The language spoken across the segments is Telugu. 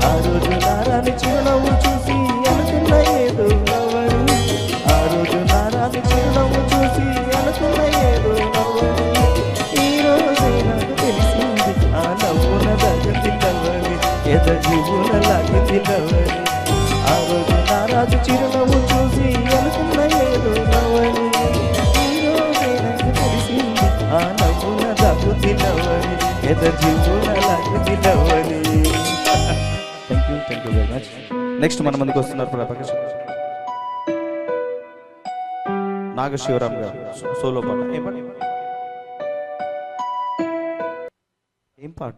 ఆ రోజు నారాని చిరునవ్వు చూసి అనుకున్న ఏదో నవ్వని, ఆ రోజు నారాని చిరునవ్వు చూసి అనుకున్న ఏదో నవ్వని, ఈ రోజే నాకు తెలిసింది ఆ నవ్వున దగ్గి నవ్వని, ఎద జీవున లాగి నవ్వని. ఆ రోజు నారాజు చిరునవ్వు చూసి అనుకున్న ఏదో నవ్వని, ఈ రోజే నాకు తెలిసింది ఆ నవ్వున దగ్గి నవ్వని, ఎద జీవున లాగి నవ్వని. Thank you very much. Next మన ముందుకు వస్తున్నారు ప్రభాకర్ నాగశివరామ్ గారు. సోలో పాట. ఏం పాట?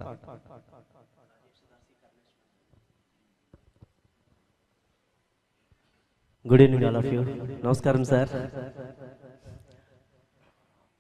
Good evening all of you. నమస్కారం సార్.